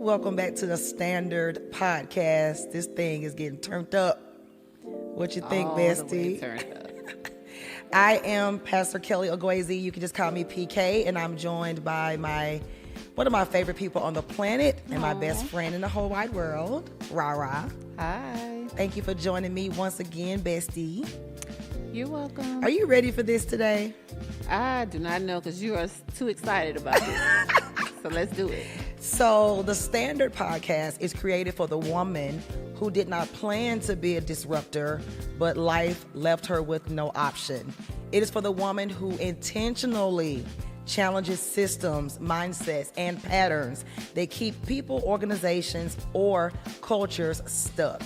welcome back to the Standard Podcast. This thing is getting turned up. What you think, bestie? Turned up. I am Pastor Kelly Ogwezi. You can just call me PK, and I'm joined by one of my favorite people on the planet and my best friend in the whole wide world, Rah Rah. Hi. Thank you for joining me once again, bestie. You're welcome. Are you ready for this today? I do not know because you are too excited about it. So let's do it. So the Standard Podcast is created for the woman who did not plan to be a disruptor, but life left her with no option. It is for the woman who intentionally challenges systems, mindsets, and patterns that keep people, organizations, or cultures stuck,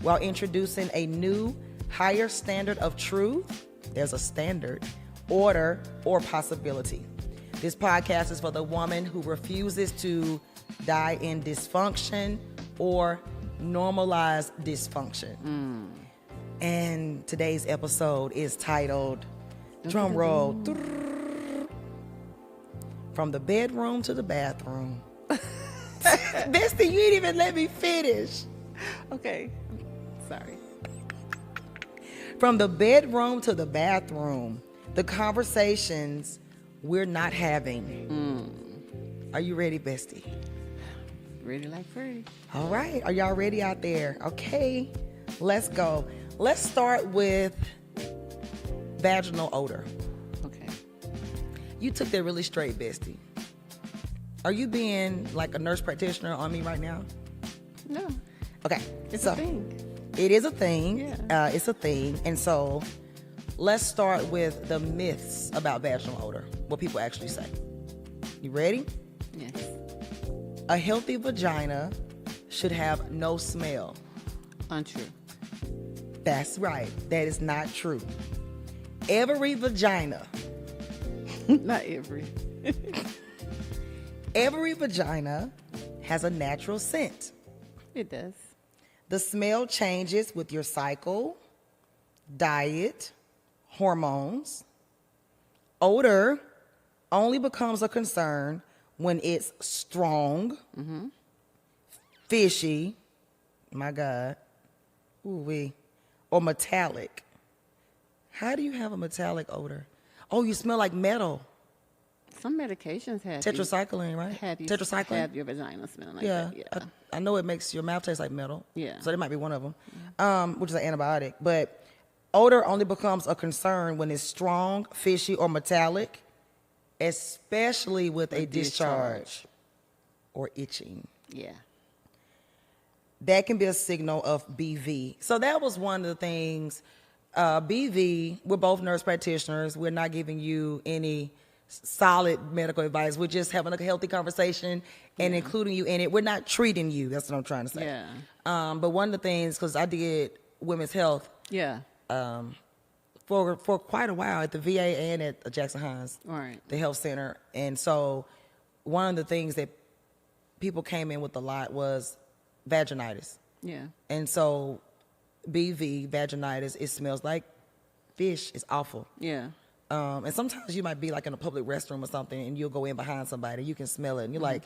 while introducing a new, higher standard of truth. There's a standard, order, or possibility. This podcast is for the woman who refuses to die in dysfunction or normalize dysfunction. And today's episode is titled, drum roll, From the Bedroom to the Bathroom. Bestie, you didn't even let me finish. Okay. Sorry. From the bedroom to the bathroom, the conversations we're not having. Are you ready, bestie? Ready like Freddy. All right. Are y'all ready out there? Okay. Let's go. Let's start with vaginal odor. Okay. You took that really straight, bestie. Are you being like a nurse practitioner on me right now? No. Okay. It's a thing. It is a thing. Yeah. It's a thing. And so let's start with the myths about vaginal odor, what people actually say. You ready? Yes. A healthy vagina should have no smell. Untrue. That's right. That is not true. Every vagina, Not every. every vagina has a natural scent. It does. The smell changes with your cycle, diet, hormones. Odor only becomes a concern when it's strong, fishy, my God, ooh-wee, or metallic. How do you have a metallic odor? Oh, you smell like metal. Some medications have Tetracycline, right? Tetracycline? Have your vagina smelling like Yeah, that. Yeah. I know it makes your mouth taste like metal. Yeah. So that might be one of them, which is an antibiotic. But odor only becomes a concern when it's strong, fishy, or metallic, especially with a discharge or itching. Yeah. That can be a signal of BV. So that was one of the things. BV, we're both nurse practitioners. We're not giving you any solid medical advice. We're just having a healthy conversation and including you in it. We're not treating you. That's what I'm trying to say. Yeah. But one of the things, because I did women's health Yeah. for quite a while at the VA and at Jackson Hines, Right. the health center. And so one of the things that people came in with a lot was vaginitis. Yeah. And so BV, vaginitis, it smells like fish. It's awful. Yeah. And sometimes you might be like in a public restroom or something and you'll go in behind somebody. You can smell it. And you're like,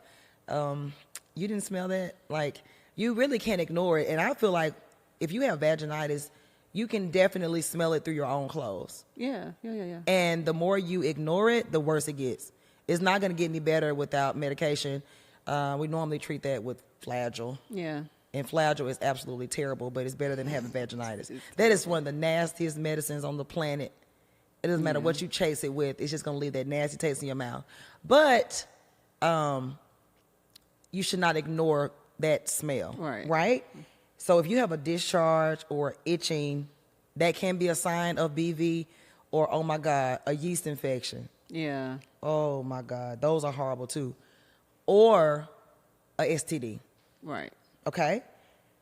you didn't smell that? Like, you really can't ignore it. And I feel like if you have vaginitis, you can definitely smell it through your own clothes. Yeah. And the more you ignore it, the worse it gets. It's not going to get any better without medication. We normally treat that with Flagyl. Yeah. And Flagyl is absolutely terrible, but it's better than having vaginitis. That is one of the nastiest medicines on the planet. It doesn't matter what you chase it with. It's just going to leave that nasty taste in your mouth. But you should not ignore that smell. Right? So if you have a discharge or itching, that can be a sign of BV or, oh, my God, a yeast infection. Yeah. Oh, my God. Those are horrible, too. Or a STD. Right. Okay?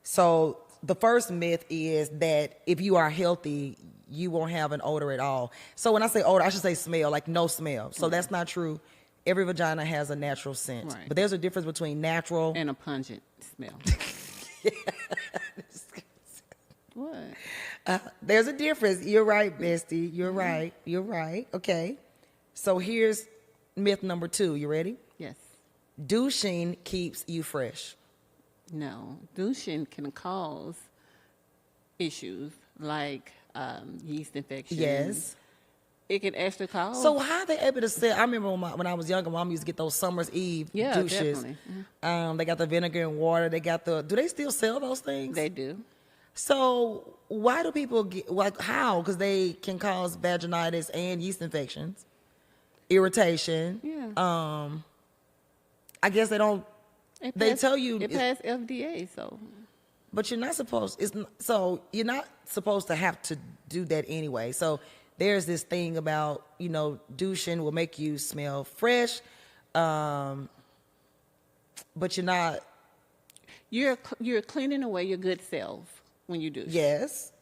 So the first myth is that if you are healthy, you won't have an odor at all. So when I say odor, I should say smell, like no smell. So that's not true. Every vagina has a natural scent. Right. But there's a difference between natural And a pungent smell. What? There's a difference. You're right, bestie. You're right. You're right. Okay. So here's myth number 2. You ready? Yes. douching keeps you fresh. No, douching can cause issues like yeast infection. Yes. It can actually cause. So how are they able to sell? I remember when I was younger, Mom used to get those Summer's Eve douches. Definitely. They got the vinegar and water. They got the. Do they still sell those things? They do. So why do people get how? Because they can cause vaginitis and yeast infections, irritation. Yeah. I guess they don't. They tell you it passed FDA, so. But you're not supposed. So you're not supposed to have to do that anyway. So there's this thing about douching will make you smell fresh, but you're not. You're cleaning away your good cells when you douche. Yes.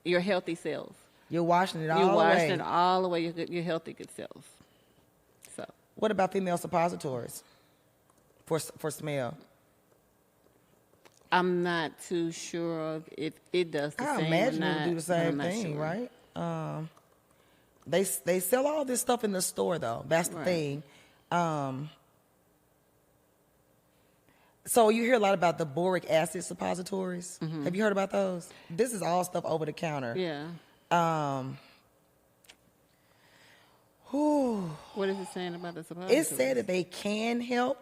Your healthy cells. You're washing it all away. You're washing it all away. Your healthy good cells. So. What about female suppositories for smell? I'm not too sure if it does the same. I imagine or it not, would do the same but I'm not thing, sure. right? They sell all this stuff in the store though. That's the thing. So you hear a lot about the boric acid suppositories. Mm-hmm. Have you heard about those? This is all stuff over the counter. Yeah. What is it saying about the suppositories? It said that they can help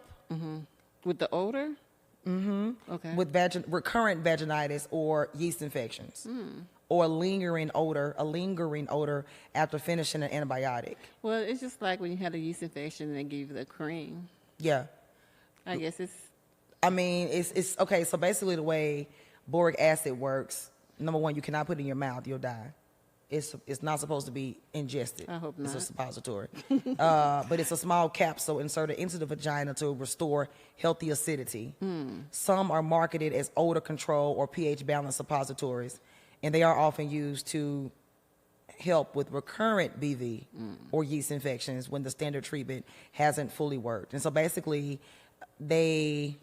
With the odor? Mm-hmm. Okay. with recurrent vaginitis or yeast infections, or a lingering odor after finishing an antibiotic. Well, it's just like when you had a yeast infection and they give you the cream. Yeah. I guess it's. I mean, it's okay. So basically, the way boric acid works, number one, you cannot put it in your mouth; you'll die. It's not supposed to be ingested. I hope It's a not. suppository, but it's a small capsule inserted into the vagina to restore healthy acidity. Some are marketed as odor control or pH balance suppositories, and they are often used to help with recurrent BV or yeast infections when the standard treatment hasn't fully worked. And so basically, they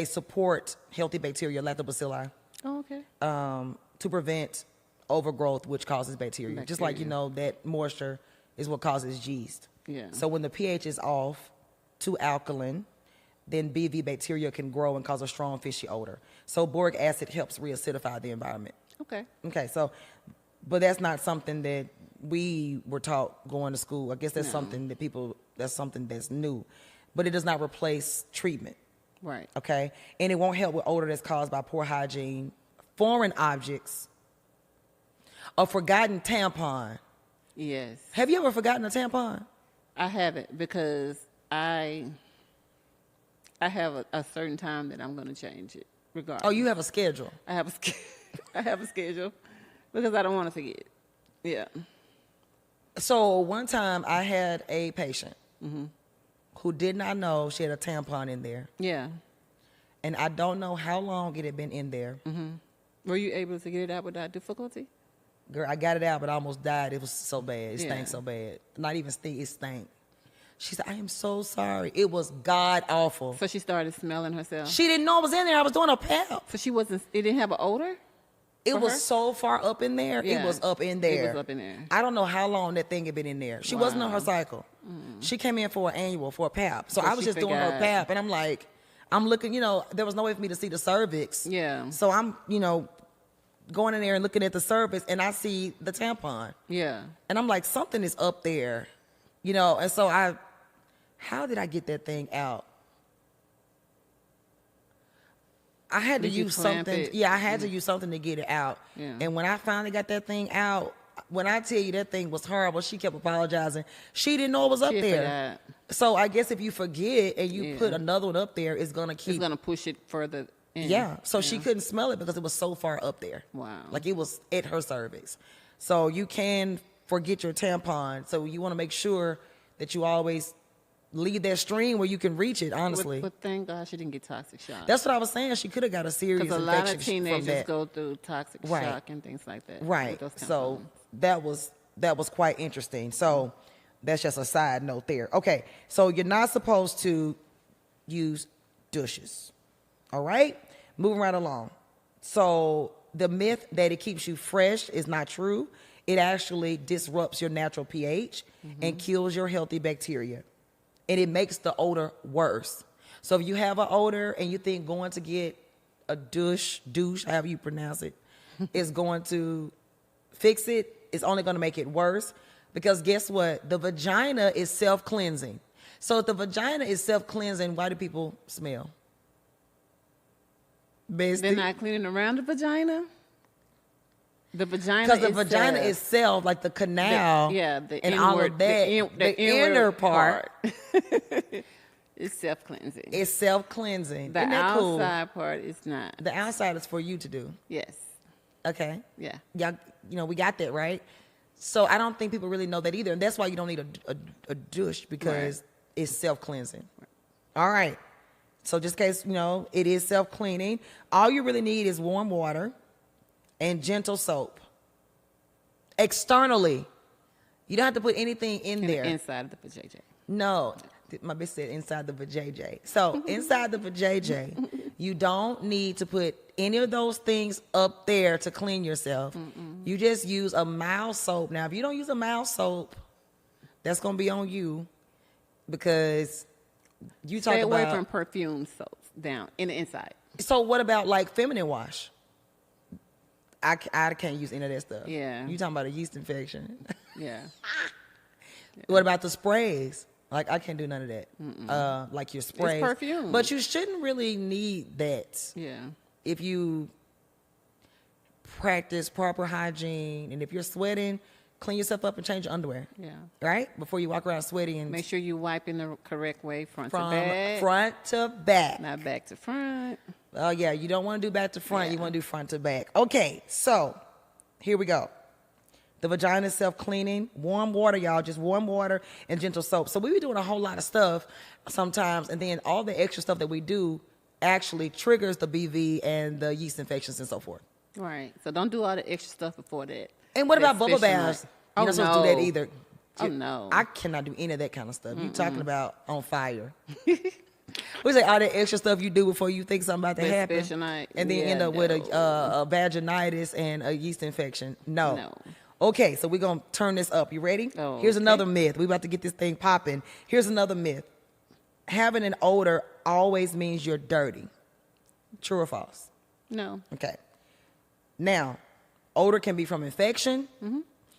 support healthy bacteria, lactobacilli, Oh, okay. to prevent overgrowth, which causes bacteria. Just like that moisture is what causes yeast. Yeah. So when the pH is off to alkaline, then BV bacteria can grow and cause a strong fishy odor. So boric acid helps reacidify the environment. Okay. Okay, so, but that's not something that we were taught going to school. I guess that's something that that's something that's new. But it does not replace treatment. Right. Okay? And it won't help with odor that's caused by poor hygiene, foreign objects, a forgotten tampon. Yes. Have you ever forgotten a tampon? I haven't because I have a certain time that I'm going to change it regardless. Oh, you have a schedule. I have a schedule because I don't want to forget. Yeah. So one time I had a patient who did not know she had a tampon in there. Yeah. And I don't know how long it had been in there. Were you able to get it out without difficulty? Girl, I got it out, but I almost died. It was so bad. It Yeah. stank so bad. Not even stink, it stank. She said, I am so sorry. It was god awful. So she started smelling herself. She didn't know it was in there. I was doing a pap. So it didn't have an odor? It For was her? so far up in there. Yeah. It was up in there. It was up in there. I don't know how long that thing had been in there. She wasn't on her cycle. She came in for an annual, for a pap. So I was she just doing her forgot. pap, and I'm looking, there was no way for me to see the cervix. Yeah. So I'm, going in there and looking at the cervix, and I see the tampon. Yeah. And I'm like, something is up there, and so how did I get that thing out? I had to Did you use clamp something. it? Yeah, I had to use something to get it out. Yeah. And when I finally got that thing out, when I tell you that thing was horrible, she kept apologizing. She didn't know it was up She there. forgot. So I guess if you forget and you Yeah. put another one up there, it's gonna keep. It's going to push it further in. Yeah. So she couldn't smell it because it was so far up there. Wow. Like it was at her cervix. So you can forget your tampon. So you want to make sure that you always leave that stream where you can reach it, honestly. But thank God she didn't get toxic shock. That's what I was saying. She could have got a serious Because a infection lot of from teenagers that. go through toxic Right. shock and things like that. Right. with those So tampons. that was quite interesting. So that's just a side note there. Okay. So you're not supposed to use douches. All right? Moving right along. So the myth that it keeps you fresh is not true. It actually disrupts your natural pH and kills your healthy bacteria. and it makes the odor worse. So if you have an odor and you think going to get a douche, however you pronounce it, is going to fix it, it's only going to make it worse. Because guess what? The vagina is self-cleansing. So if the vagina is self-cleansing, why do people smell? Bestie? They're not cleaning around the vagina? The vagina Because the vagina itself, like the canal, and all of that, the inner part. It's self-cleansing. It's self-cleansing. The Isn't that cool? outside part is not. The outside is for you to do. Yes. Okay. Yeah. Y'all, we got that, right? So I don't think people really know that either. And that's why you don't need a douche, because it's self-cleansing. Right. All right. So just in case, it is self-cleaning. All you really need is warm water and gentle soap. Externally. You don't have to put anything in there. Inside of the vajayjay. No. My bitch said inside the vajayjay. So inside the vajayjay, you don't need to put any of those things up there to clean yourself. You just use a mild soap. Now, if you don't use a mild soap, that's going to be on you, because you talk about... Stay away from perfume soaps down in the inside. So what about like feminine wash? I can't use any of that stuff. Yeah. You talking about a yeast infection. Yeah. What about the sprays? Like, I can't do none of that. Like your sprays. It's perfume. But you shouldn't really need that. Yeah. If you practice proper hygiene, and if you're sweating, clean yourself up and change your underwear. Yeah. Right? Before you walk around sweaty. And make sure you wipe in the correct way, from to back. front to back. Not back to front. Oh, yeah. You don't want to do back to front. You want to do front to back. Okay. So, here we go. The vagina is self-cleaning. Warm water, y'all. Just warm water and gentle soap. So we be doing a whole lot of stuff sometimes, and then all the extra stuff that we do actually triggers the BV and the yeast infections and so forth. Right. So don't do all the extra stuff before that. And what about bubble baths? You're not supposed to do that either. Oh, no. I cannot do any of that kind of stuff. You talking about on fire. We say all that extra stuff you do before you think something about to happen, and then end up with a vaginitis and a yeast infection. No. Okay, so we're going to turn this up. You ready? Oh, Here's another myth. We're about to get this thing popping. Here's another myth. Having an odor always means you're dirty. True or false? No. Okay. Now, odor can be from infection.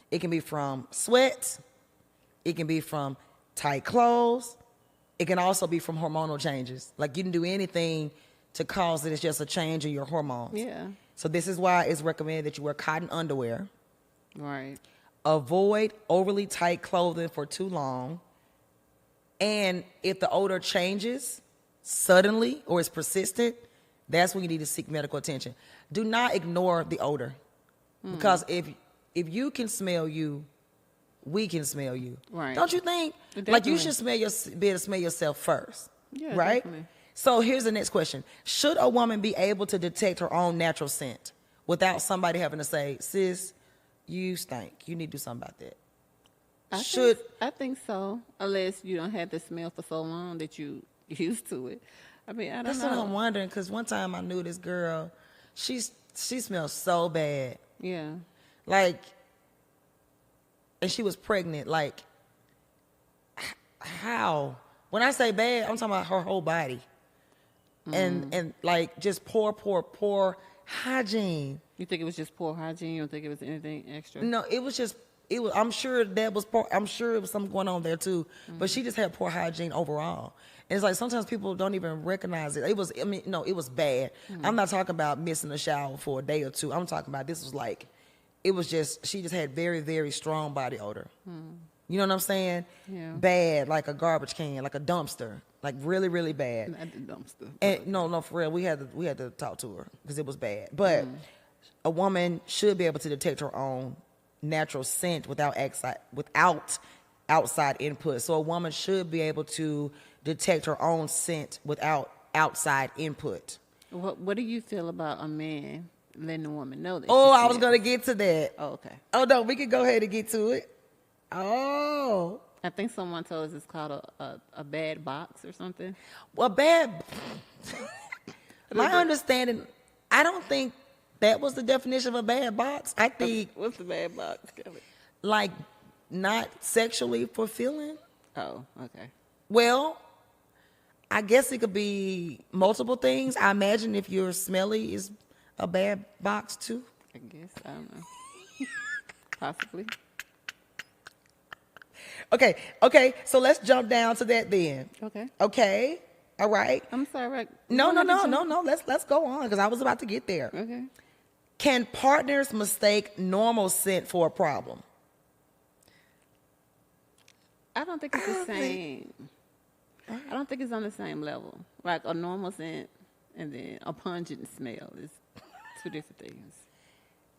It can be from sweat. It can be from tight clothes. It can also be from hormonal changes. Like, you didn't do anything to cause it. It's just a change in your hormones. Yeah. So this is why it's recommended that you wear cotton underwear. Right. Avoid overly tight clothing for too long. And if the odor changes suddenly or is persistent, that's when you need to seek medical attention. Do not ignore the odor. Because if you can smell you, we can smell you. Right. Don't you think? Definitely. Like, you should be able to smell yourself first. Yeah, right? Definitely. So here's the next question. Should a woman be able to detect her own natural scent without somebody having to say, sis, you stink. You need to do something about that? I think so. Unless you don't have the smell for so long that you used to it. I mean, I don't know. That's what I'm wondering, because one time I knew this girl, she smells so bad. Yeah. Like, and she was pregnant. Like, how? When I say bad, I'm talking about her whole body. And like, just poor hygiene. You think it was just poor hygiene? You don't think it was anything extra? No, it was just, I'm sure that was I'm sure it was something going on there too. But she just had poor hygiene overall. And it's like, sometimes people don't even recognize it. It was bad. I'm not talking about missing a shower for a day or two. I'm talking about, this was like, it was just, she just had very, very strong body odor. You know what I'm saying? Yeah. Bad, like a garbage can, like a dumpster. Like, really, really bad. Not the dumpster. And no, for real, we had to talk to her because it was bad. But a woman should be able to detect her own natural scent without outside input. So a woman should be able to detect her own scent without outside input. What do you feel about a man letting a woman know that? Oh, I was going to get to that. Oh, okay. Oh, no, we can go ahead and get to it. Oh. I think someone told us it's called a bad box or something. Well, my understanding, I don't think that was the definition of a bad box. I think. What's the bad box, Kelly? Like, not sexually fulfilling. Oh, okay. Well, I guess it could be multiple things. I imagine if you're smelly is a bad box too. I guess. I don't know. Possibly. Okay. So let's jump down to that then. Okay. Okay. All right. I'm sorry. No. Let's go on because I was about to get there. Okay. Can partners mistake normal scent for a problem? I don't think it's the same. I don't think it's on the same level. Like a normal scent and then a pungent smell is two different things.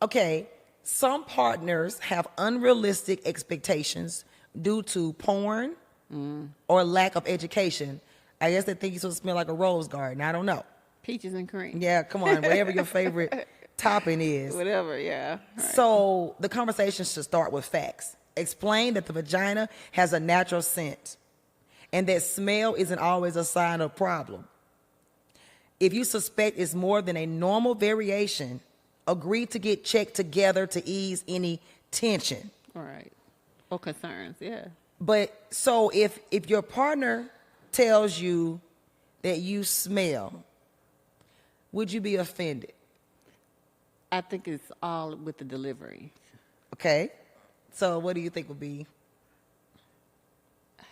Okay. Some partners have unrealistic expectations due to porn or lack of education. I guess they think you're supposed to smell like a rose garden. I don't know. Peaches and cream. Yeah, come on. Whatever your favorite topping is. Whatever, yeah. Right. So the conversation should start with facts. Explain that the vagina has a natural scent and that smell isn't always a sign of problem. If you suspect it's more than a normal variation, agree to get checked together to ease any tension. All right. Or concerns, yeah. But so if your partner tells you that you smell, would you be offended? I think it's all with the delivery. Okay. So what do you think would be?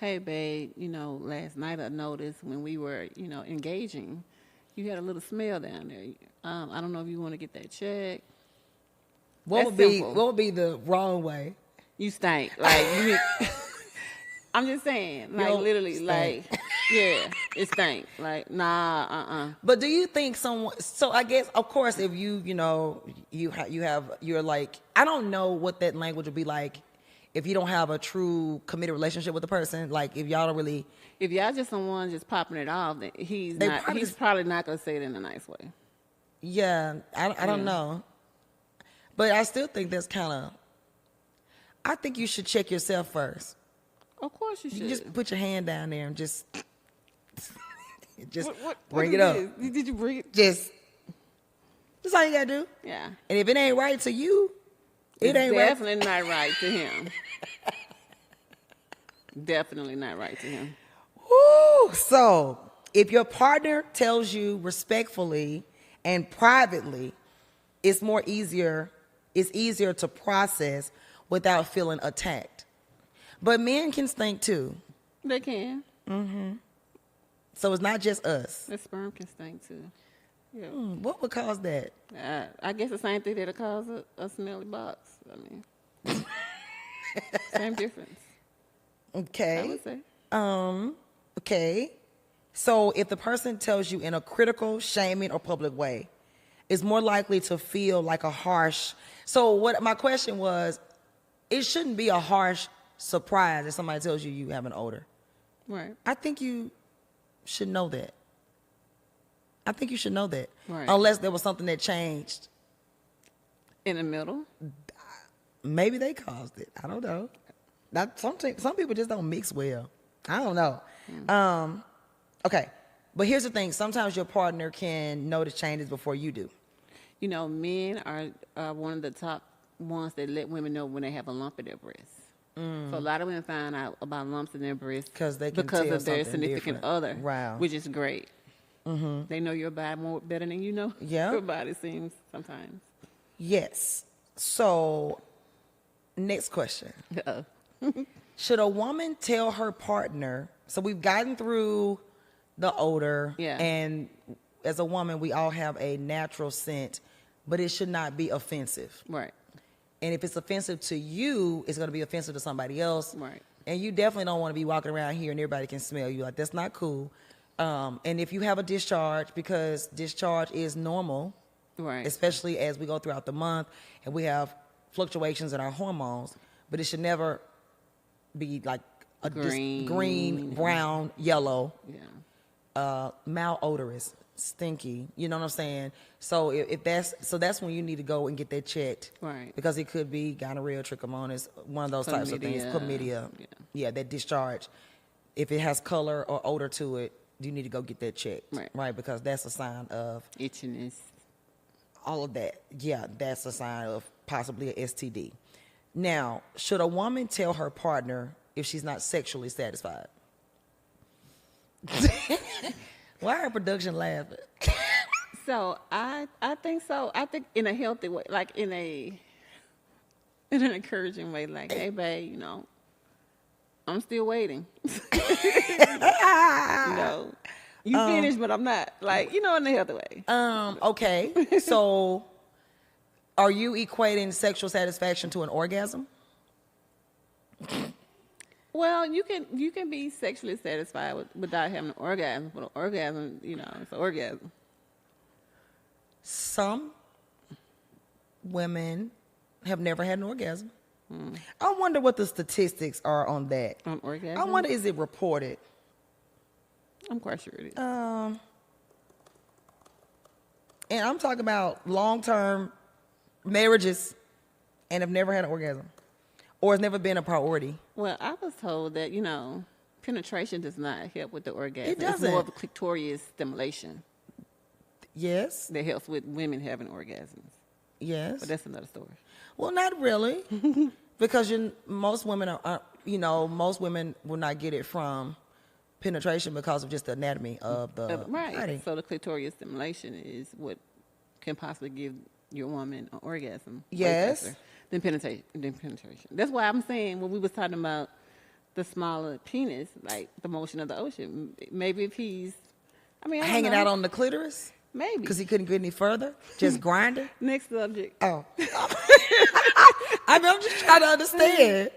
Hey, babe, last night I noticed when we were, engaging, you had a little smell down there. I don't know if you want to get that checked. What would be the wrong way? You stink. Like, I'm just saying, like, literally, stink. like, yeah, it stink. Like, nah, But do you think someone? So I guess, of course, if you're like, I don't know what that language would be like if you don't have a true committed relationship with the person. Like, if y'all don't really, If y'all just someone just popping it off, then he's probably not gonna say it in a nice way. yeah, I don't know. But I still think that's kind of. I think you should check yourself first. Of course you should. You just put your hand down there and just What bring is it up. this? Did you bring it? That's all you gotta do. Yeah. And if it ain't right to you, it ain't right. Definitely not right to him. Definitely not right to him. Woo! So if your partner tells you respectfully and privately, it's easier to process without feeling attacked. But men can stink too. They can. So it's not just us. The sperm can stink too. Yeah. What would cause that? I guess the same thing that'll cause a smelly box. I mean, same difference. Okay. I would say. Okay. So if the person tells you in a critical, shaming, or public way, it's more likely to feel like a harsh. So what my question was, it shouldn't be a harsh surprise if somebody tells you have an odor. Right. I think you should know that. Right. Unless there was something that changed. In the middle. Maybe they caused it. I don't know. Some people just don't mix well. I don't know. Okay. But here's the thing. Sometimes your partner can notice changes before you do. Men are one of the top ones that let women know when they have a lump in their breast. So a lot of women find out about lumps in their breast because tell of their something significant different. other, Wow. which is great. They know your body better than you know Yeah. your body seems sometimes. Yes. So, next question. Uh-oh. Should a woman tell her partner? So we've gotten through the odor, Yeah. and as a woman, we all have a natural scent, but it should not be offensive. Right. And if it's offensive to you, it's going to be offensive to somebody else. Right. And you definitely don't want to be walking around here and everybody can smell you. Like, that's not cool. And if you have a discharge, because discharge is normal, Right. especially as we go throughout the month and we have fluctuations in our hormones, but it should never be like a green, brown, yellow, malodorous, stinky. You know what I'm saying? So that's when you need to go and get that checked. Right. Because it could be gonorrhea, trichomonas, one of those types of things. Chlamydia. Yeah, that discharge. If it has color or odor to it, you need to go get that checked. Right? Because that's a sign of itchiness. All of that. Yeah, that's a sign of possibly a STD. Now, should a woman tell her partner if she's not sexually satisfied? Why are production laughing? So I think so. I think in a healthy way, like in an encouraging way, like, hey, babe, you know, I'm still waiting. No, you finished, but I'm not. Like, you know, in a healthy way. Okay. So, are you equating sexual satisfaction to an orgasm? Well, you can be sexually satisfied without having an orgasm, but an orgasm, you know, it's an orgasm. Some women have never had an orgasm. I wonder what the statistics are on that. On orgasm? I wonder, is it reported? I'm quite sure it is. And I'm talking about long-term marriages and have never had an orgasm, or it's never been a priority. Well, I was told that, you know, penetration does not help with the orgasm. It doesn't. It's more of a clitorial stimulation Yes. that helps with women having orgasms. Yes. But that's another story. Well, not really, because most women most women will not get it from penetration because of just the anatomy of the Right. body. So the clitorial stimulation is what can possibly give your woman an orgasm. way Yes. faster Than penetration. That's why I'm saying when we was talking about the smaller penis, like the motion of the ocean, maybe if he's, I don't Hanging know. out on the clitoris Maybe. because he couldn't get any further, just grinding. Next subject. Oh, I'm just trying to understand.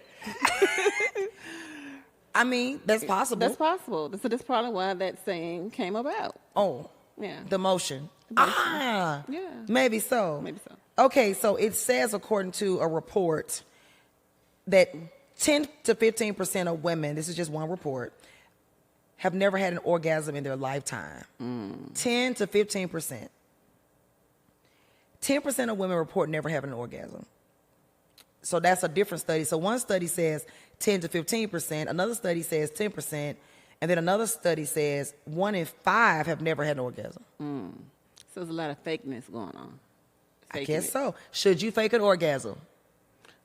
That's possible. That's possible. So that's probably why that saying came about. Oh, Yeah. the motion. Yeah. Maybe so. Maybe so. Okay, so it says, according to a report, that 10 to 15% of women, this is just one report, have never had an orgasm in their lifetime. 10 to 15%. 10% of women report never having an orgasm. So that's a different study. So one study says 10 to 15%, another study says 10%, and then another study says 1 in 5 have never had an orgasm. So there's a lot of fakeness going on. I Faking guess it. so. Should you fake an orgasm?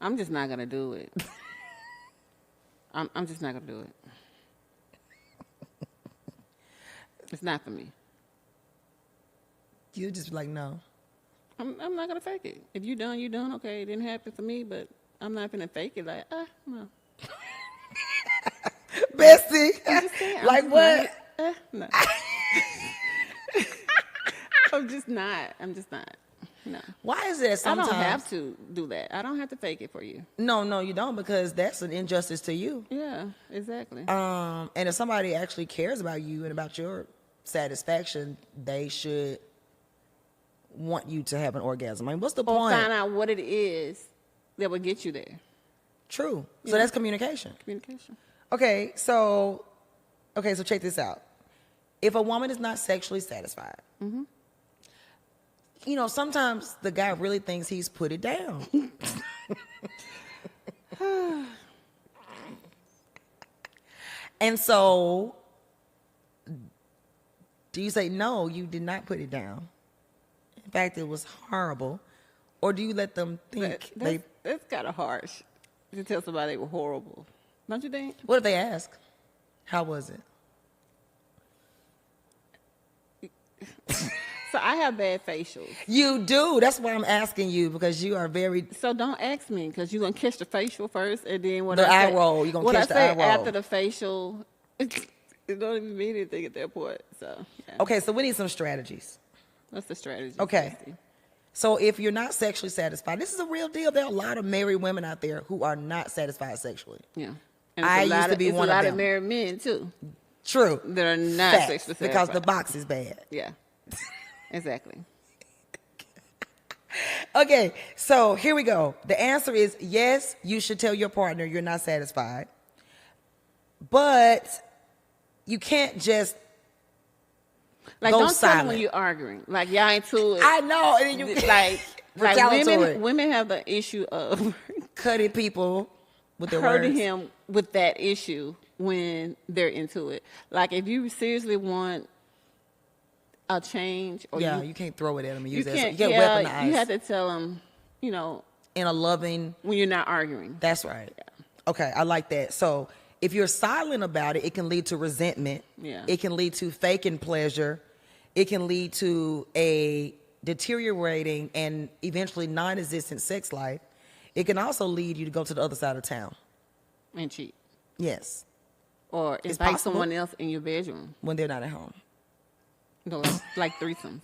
I'm just not gonna do it. I'm just not gonna do it. It's not for me. You just be like, no. I'm not gonna fake it. If you done, you done. Okay, it didn't happen for me, but I'm not gonna fake it. Like, no. Bestie. I'm just saying, Like I'm what? just not, no. I'm just not. No. Why is it sometimes? I don't have to do that. I don't have to fake it for you. No, you don't, because that's an injustice to you. Yeah, exactly. And if somebody actually cares about you and about your satisfaction, they should want you to have an orgasm. What's the Or point? find out what it is that will get you there. True. So Yeah. that's communication. Communication. Okay, so check this out. If a woman is not sexually satisfied, sometimes the guy really thinks he's put it down. And so, do you say, no, you did not put it down? In fact, it was horrible. Or do you let them think That's kind of harsh to tell somebody they were horrible. Don't you think? What if they ask? How was it? So I have bad facials. You do. That's why I'm asking you, because you are very... So don't ask me, because you're going to catch the facial first, and then what The I eye say, roll. You're going to what catch the I eye say roll. after the facial, it don't even mean anything at that point. So, yeah. Okay, so we need some strategies. What's the strategy? Okay. Christy? So if you're not sexually satisfied, this is a real deal. There are a lot of married women out there who are not satisfied sexually. Yeah. And I it's a lot used to be it's one a of lot them. of married men, too, True. that are not Facts, sexually satisfied. because the box is bad. Yeah. Exactly. Okay, so here we go. The answer is yes, you should tell your partner you're not satisfied. But you can't just Like, go don't tell silent. them when you're arguing. Like, y'all into it. I know, and then you like retaliatory. women have the issue of cutting people with their hurting words. him with that issue when they're into it. Like, if you seriously want a change, or you can't throw it at them and you use it. can't, You can't yeah, weaponize you have to tell them, in a loving. when you're not arguing. That's right. Okay, I like that. So if you're silent about it, it can lead to resentment. Yeah. It can lead to faking pleasure. It can lead to a deteriorating and eventually non-existent sex life. It can also lead you to go to the other side of town. And cheat. Yes. Or It's invite possible. someone else in your bedroom. When they're not at home. No, like threesomes.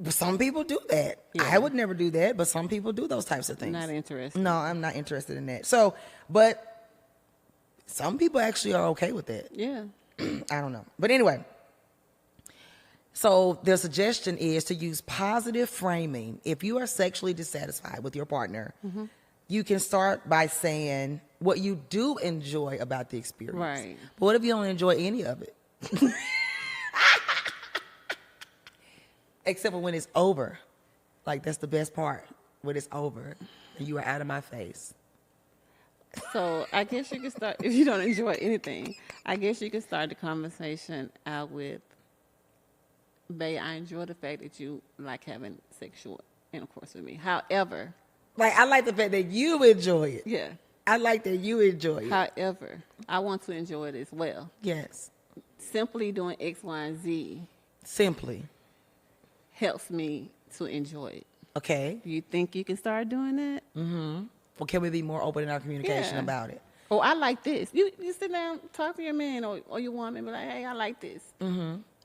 Some people do that. Yeah. I would never do that, but some people do those types of things. Not interested. No, I'm not interested in that. So, but some people actually are okay with that. Yeah. I don't know. But anyway, so their suggestion is to use positive framing. If you are sexually dissatisfied with your partner, you can start by saying what you do enjoy about the experience. Right. But what if you don't enjoy any of it? Except for when it's over. Like, that's the best part, when it's over and you are out of my face. So I guess you can start, if you don't enjoy anything, I guess you can start the conversation out with, babe, I enjoy the fact that you like having sexual intercourse with me. However, Like, I like the fact that you enjoy it. yeah. I like that you enjoy it. However, I want to enjoy it as well. Yes. Simply doing X, Y, and Z Simply. helps me to enjoy it. Okay. Do you think you can start doing that? Well, can we be more open in our communication Yeah. about it? Oh, I like this. You sit down, talk to your man or your woman, and be like, hey, I like this.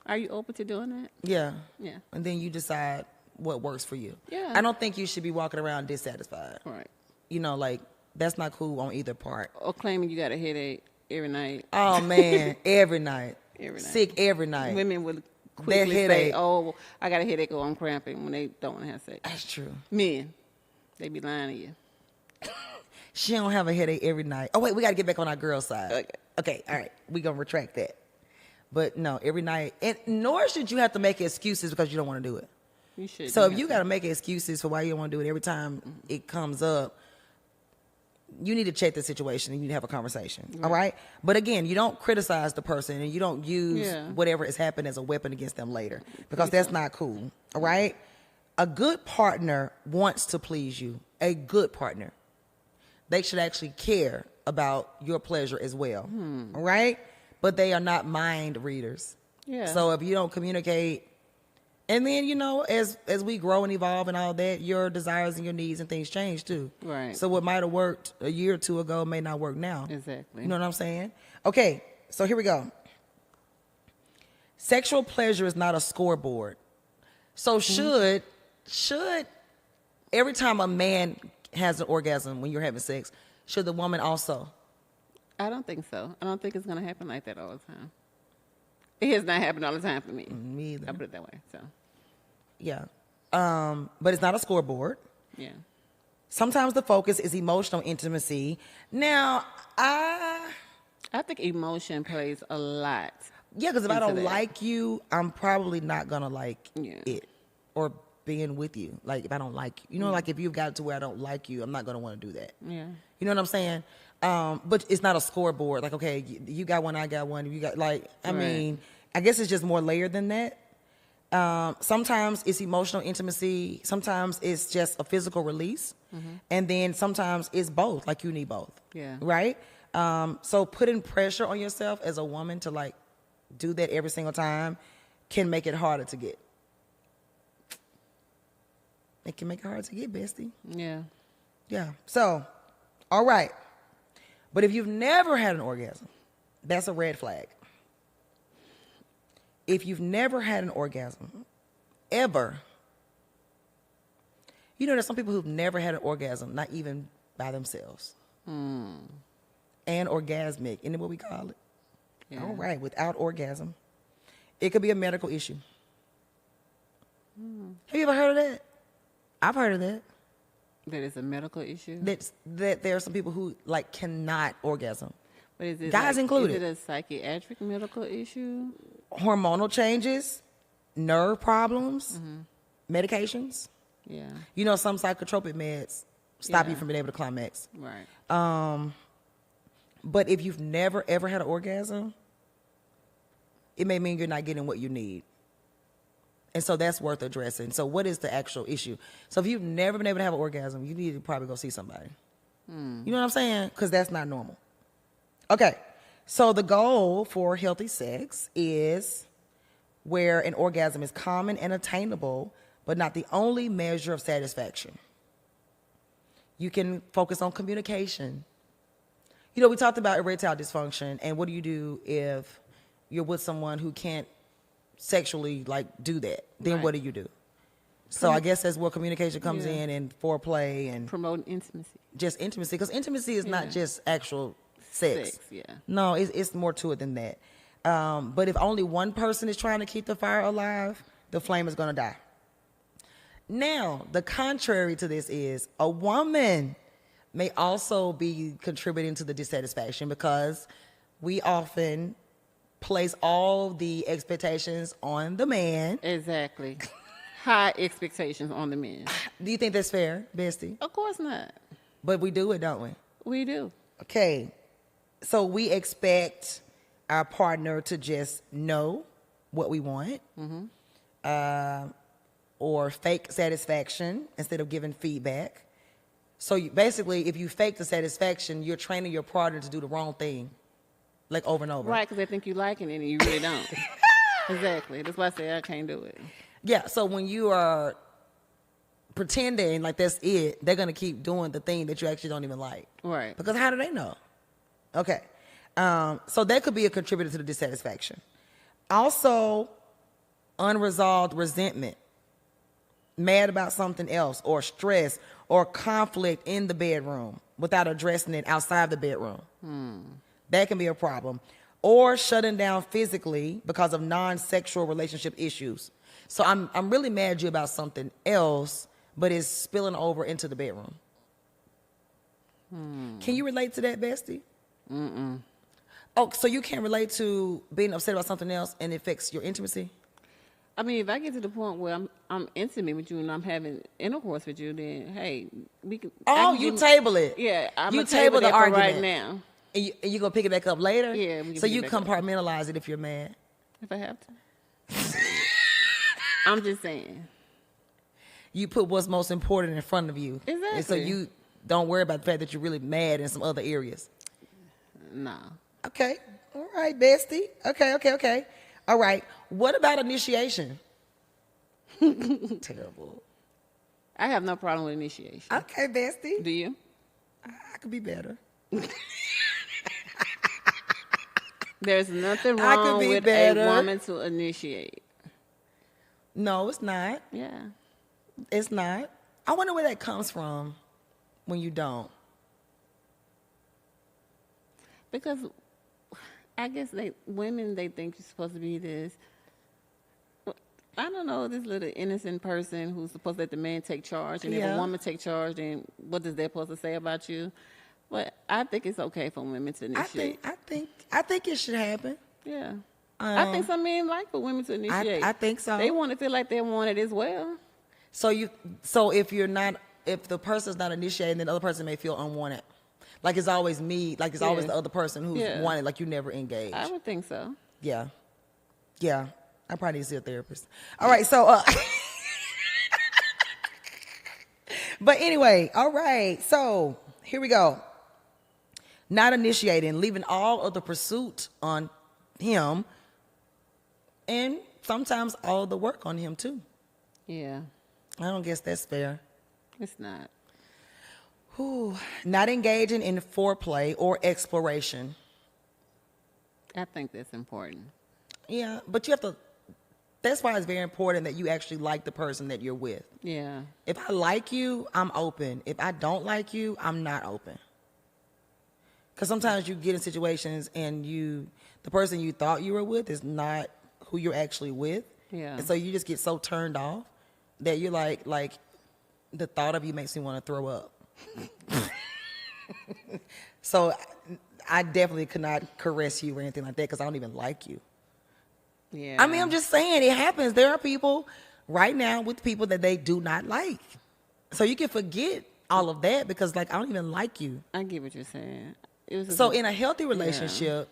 Are you open to doing that? Yeah. Yeah. And then you decide what works for you. Yeah. I don't think you should be walking around dissatisfied. Right. You know, like, that's not cool on either part. Or claiming you got a headache every night. Oh, man. Every night. Every night. Sick every night. Women would quickly say, headache. oh, I got a headache or I'm cramping when they don't want to have sex. That's true. Men, they be lying to you. She don't have a headache every night. Oh, wait, we got to get back on our girl side. Okay. Okay, all right. We're going to retract that. But no, every night. And nor should you have to make excuses because you don't want to do it. You should. So if you got to make excuses for why you don't want to do it every time it comes up, you need to check the situation and you need to have a conversation. All right? But again, you don't criticize the person and you don't use whatever has happened as a weapon against them later because that's not cool. All right? A good partner wants to please you. A good partner. They should actually care about your pleasure as well. All right? But they are not mind readers. Yeah. So if you don't communicate, and then, you know, as we grow and evolve and all that, your desires and your needs and things change too. Right. So what might have worked a year or two ago may not work now. Exactly. You know what I'm saying? Okay, so here we go. Sexual pleasure is not a scoreboard. So should every time a man has an orgasm when you're having sex, should the woman also? I don't think so. I don't think it's going to happen like that all the time. It has not happened all the time for me. Me either. I put it that way. So, Yeah. But it's not a scoreboard. yeah. Sometimes the focus is emotional intimacy. Now, I think emotion plays a lot. yeah, because if I into don't that. like you, I'm probably not gonna like Yeah. it or being with you. Like if I don't like you, like if you've got to where I don't like you, I'm not gonna want to do that. Yeah. You know what I'm saying? But it's not a scoreboard. Like, okay, you got one, I got one. You got I Right. mean, I guess it's just more layered than that. Sometimes it's emotional intimacy. Sometimes it's just a physical release. And then sometimes it's both. Like you need both. Yeah. Right? So putting pressure on yourself as a woman to like do that every single time can make it harder to get. It can make it hard to get, bestie. Yeah. Yeah. So, all right. But if you've never had an orgasm, that's a red flag. If you've never had an orgasm, ever, you know, there's some people who've never had an orgasm, not even by themselves. And orgasmic, isn't it what we call it? Yeah. All right, without orgasm. It could be a medical issue. Have you ever heard of that? I've heard of that. That is a medical issue. That there are some people who like cannot orgasm. But is it guys included. Is it a psychiatric medical issue? Hormonal changes, nerve problems, medications. Yeah. You know, some psychotropic meds stop you Yeah. from being able to climax. Right. But if you've never ever had an orgasm, it may mean you're not getting what you need. And so that's worth addressing. So what is the actual issue? So if you've never been able to have an orgasm, you need to probably go see somebody. You know what I'm saying? Because that's not normal. Okay. So the goal for healthy sex is where an orgasm is common and attainable, but not the only measure of satisfaction. You can focus on communication. You know, we talked about erectile dysfunction, and what do you do if you're with someone who can't sexually, like, do that? Then Right. what do you do? So I guess that's where communication comes in, and foreplay, and Promoting intimacy. just intimacy. Because intimacy is not Yeah. just actual sex. Yeah. No, it's more to it than that. But if only one person is trying to keep the fire alive, the flame is going to die. Now, the contrary to this is a woman may also be contributing to the dissatisfaction because we often place all the expectations on the man. Exactly. High expectations on the men. Do you think that's fair, Bestie? Of course not. But we do it, don't we? We do. Okay. So we expect our partner to just know what we want, or fake satisfaction instead of giving feedback. So basically, if you fake the satisfaction, you're training your partner to do the wrong thing, like over and over. Right, because they think you liking it and you really don't. Exactly. That's why I say I can't do it. Yeah, so when you are pretending like that's it, they're going to keep doing the thing that you actually don't even like. Right. Because how do they know? Okay. So that could be a contributor to the dissatisfaction. Also, unresolved resentment, mad about something else, or stress, or conflict in the bedroom without addressing it outside the bedroom. That can be a problem. Or shutting down physically because of non-sexual relationship issues. So I'm really mad at you about something else, but it's spilling over into the bedroom. Can you relate to that, Bestie? Mm-mm. Oh, so you can't relate to being upset about something else and it affects your intimacy? I mean, if I get to the point where I'm intimate with you and I'm having intercourse with you, then hey, we can. Oh, you table it. Yeah, I'm you gonna table the that for argument right now. And you gonna pick it back up later? Yeah, we can So pick you it back up. compartmentalize it if you're mad. If I have to. I'm just saying. You put what's most important in front of you. Exactly. And so you don't worry about the fact that you're really mad in some other areas. No. Okay. All right, Bestie. Okay. All right. What about initiation? Terrible. I have no problem with initiation. Okay, Bestie. Do you? I could be better. There's nothing I could wrong be with better. a woman to initiate. No, it's not. Yeah. It's not. I wonder where that comes from when you don't. Because I guess women think you're supposed to be this. I don't know, this little innocent person who's supposed to let the man take charge, and if Yeah. a woman take charge, then what is that supposed to say about you? But I think it's okay for women to initiate. I think it should happen. Yeah. I think some men like for women to initiate. I think so. They want to feel like they want it as well. So if the person's not initiating, then the other person may feel unwanted. Like it's always me, like it's always Yeah. the other person who's Yeah. wanted, like you never engage. I would think so. Yeah. I probably need to see a therapist. All right, so but anyway, all right. So here we go. Not initiating, leaving all of the pursuit on him, and sometimes all the work on him too. Yeah. I don't guess that's fair. It's not. Not engaging in foreplay or exploration. I think that's important. Yeah, but you have to. That's why it's very important that you actually like the person that you're with. Yeah. If I like you, I'm open. If I don't like you, I'm not open. Because sometimes you get in situations and the person you thought you were with is not who you're actually with. Yeah. And so you just get so turned off that you're like the thought of you makes me want to throw up. So I definitely could not caress you or anything like that because I don't even like you. Yeah. I mean, I'm just saying it happens. There are people right now with people that they do not like. So you can forget all of that because, like, I don't even like you. I get what you're saying. So in a healthy relationship,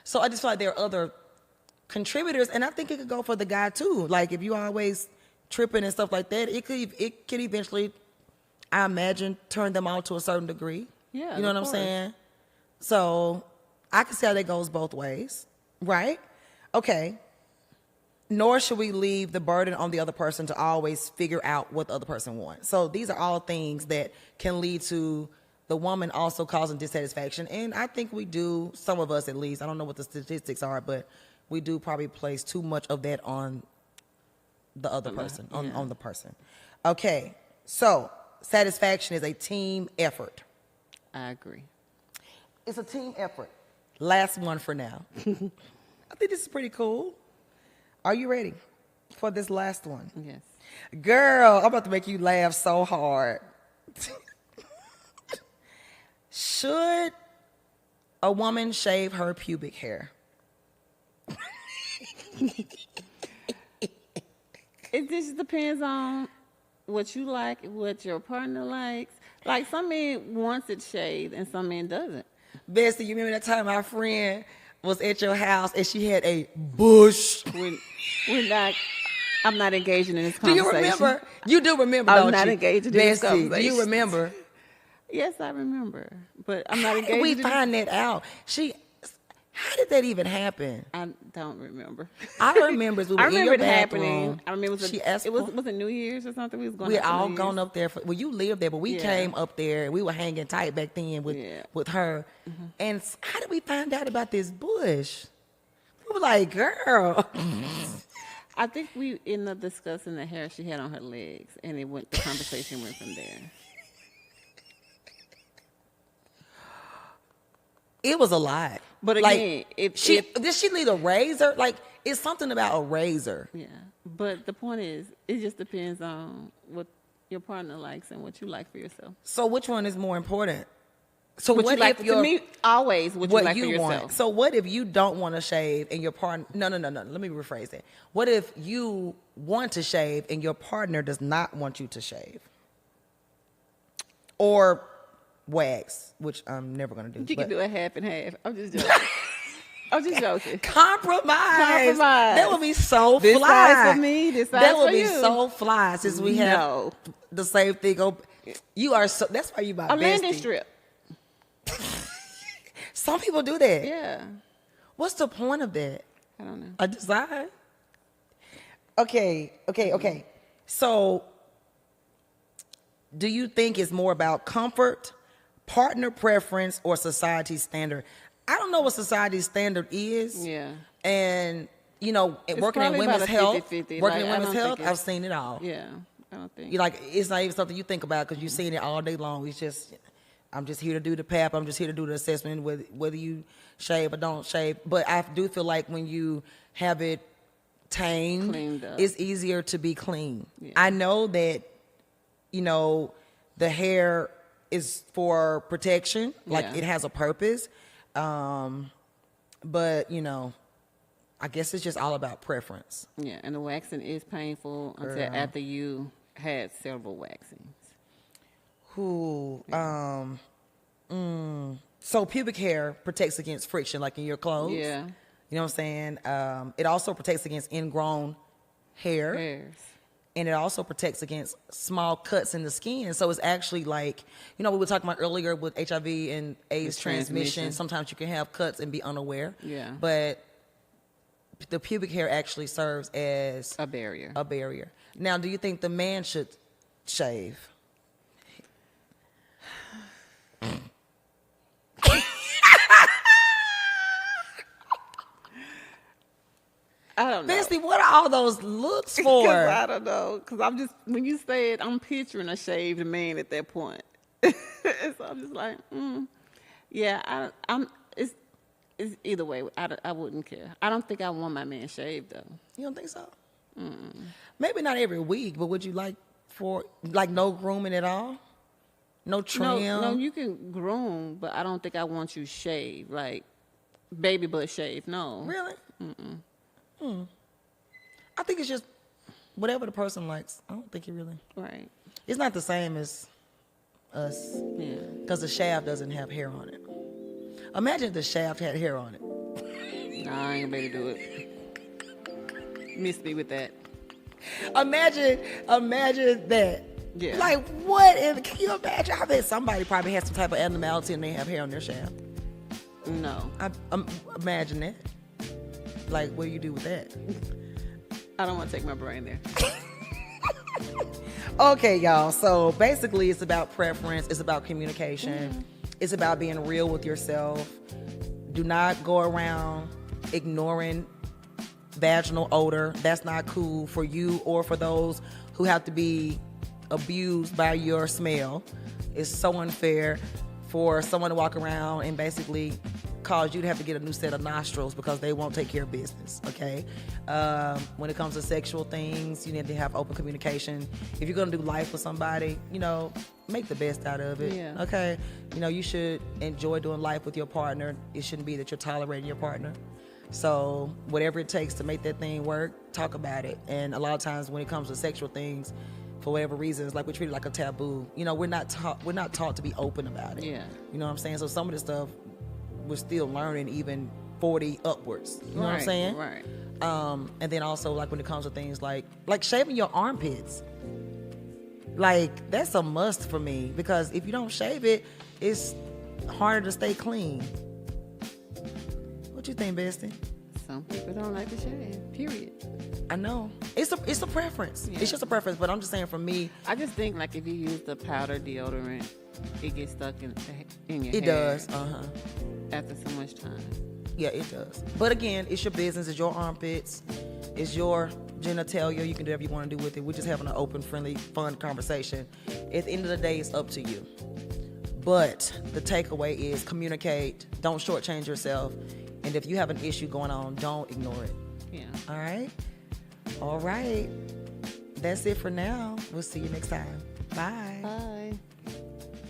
so I just feel like there are other contributors, and I think it could go for the guy too. Like if you always tripping and stuff like that, it could eventually, I imagine, turn them on to a certain degree. Yeah, You know of what I'm course. saying? So I can see how that goes both ways, right? Okay. Nor should we leave the burden on the other person to always figure out what the other person wants. So these are all things that can lead to the woman also causing dissatisfaction. And I think we do, some of us at least, I don't know what the statistics are, but we do probably place too much of that on the other person, on the person. Okay, so satisfaction is a team effort. I agree. It's a team effort. Last one for now. I think this is pretty cool. Are you ready for this last one? Yes. Girl, I'm about to make you laugh so hard. Should a woman shave her pubic hair? It just depends on what you like, what your partner likes. Like some men wants it shaved and some men doesn't. Bessie, you remember that time our friend was at your house and she had a bush? I'm not engaging in this Do you conversation. remember? You do remember, I'm don't not you? engaging in this Bessie, do conversation. you remember? Yes, I remember, but I'm not How engaging. did we in find that out? How did that even happen? I don't remember. I remember as we were I in remember your it happening. bathroom. I remember She asked it was for- was it New Year's or something? We was going. We had out for all New gone Year's. up there. Well, you lived there, but we Yeah. came up there. We were hanging tight back then with her. And how did we find out about this bush? We were like, girl. I think we ended up discussing the hair she had on her legs, and the conversation went from there. It was a lot. But Like, again, did she leave a razor? Like, it's something about a razor. Yeah, but the point is, it just depends on what your partner likes and what you like for yourself. So which one is more important? So What what you like if to me, always what you like for yourself. want? So what if you don't want to shave and your partner? No. Let me rephrase that. What if you want to shave and your partner does not want you to shave, or wax, which I'm never gonna do. You can do a half and half. I'm just joking. I'm just joking. Compromise. Compromise. That would be so This fly. size for me, this size That would for be you. so fly since we have No. the same thing. You are so. That's why you my A landing bestie. strip. Some people do that. Yeah. What's the point of that? I don't know. A design? Okay. So, do you think it's more about comfort, partner preference, or society standard? I don't know what society standard is. Yeah. And, working in probably women's about a health, 50-50. working in Like, I women's don't health, think it's- I've seen it all. Yeah. I don't think. You like, it's not even something you think about because you've seen it all day long. It's just, I'm just here to do the PAP. I'm just here to do the assessment, whether you shave or don't shave. But I do feel like when you have it tamed, Cleaned up. it's easier to be clean. Yeah. I know that, the hair is for protection, like Yeah. it has a purpose. But, I guess it's just all about preference. Yeah, and the waxing is painful until after you had several waxings. So pubic hair protects against friction, like in your clothes. Yeah. You know what I'm saying? It also protects against ingrown hair. Hairs. And it also protects against small cuts in the skin. So it's actually like, we were talking about earlier with HIV and AIDS The transmission. transmission. Sometimes you can have cuts and be unaware. Yeah. But the pubic hair actually serves as A barrier. a barrier. Now, do you think the man should shave? I don't know. Bessie, what are all those looks for? 'Cause I don't know. Because I'm just, when you say it, I'm picturing a shaved man at that point. So I'm just like, yeah, it's either way. I wouldn't care. I don't think I want my man shaved though. You don't think so? Maybe not every week, but would you like no grooming at all? No trim? No, you can groom, but I don't think I want you shaved, like baby butt shaved. No. Really? I think it's just whatever the person likes. I don't think it really. Right. It's not the same as us Yeah. because the shaft doesn't have hair on it. Imagine if the shaft had hair on it. Nah, I ain't gonna be able to do it. Miss me with that. Imagine that. Yeah. Like what? Can you imagine? I bet somebody probably has some type of abnormality and they have hair on their shaft. No. Imagine that. Like, what do you do with that? I don't want to take my brain there. Okay, y'all. So basically, it's about preference. It's about communication. It's about being real with yourself. Do not go around ignoring vaginal odor. That's not cool for you or for those who have to be abused by your smell. It's so unfair for someone to walk around and basically cause you to have to get a new set of nostrils because they won't take care of business, okay? When it comes to sexual things, you need to have open communication. If you're gonna do life with somebody, make the best out of it, Yeah. okay? You should enjoy doing life with your partner. It shouldn't be that you're tolerating your partner. So whatever it takes to make that thing work, talk about it. And a lot of times when it comes to sexual things, for whatever reasons, like we treat it like a taboo. We're not taught to be open about it. Yeah. You know what I'm saying? So some of this stuff we're still learning, even 40 upwards. You know what I'm saying? Right. And then also like when it comes to things like shaving your armpits. Like that's a must for me because if you don't shave it, it's harder to stay clean. What you think, Bestie? Some people don't like to shave, period. I know. It's a preference. Yeah. It's just a preference, but I'm just saying for me. I just think like if you use the powder deodorant, it gets stuck in your It hair. does. After so much time. Yeah, it does. But again, it's your business. It's your armpits. It's your genitalia. You can do whatever you want to do with it. We're just having an open, friendly, fun conversation. At the end of the day, it's up to you. But the takeaway is communicate. Don't shortchange yourself. And if you have an issue going on, don't ignore it. Yeah. All right? All right. That's it for now. We'll see you next time. Bye.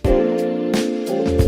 Bye.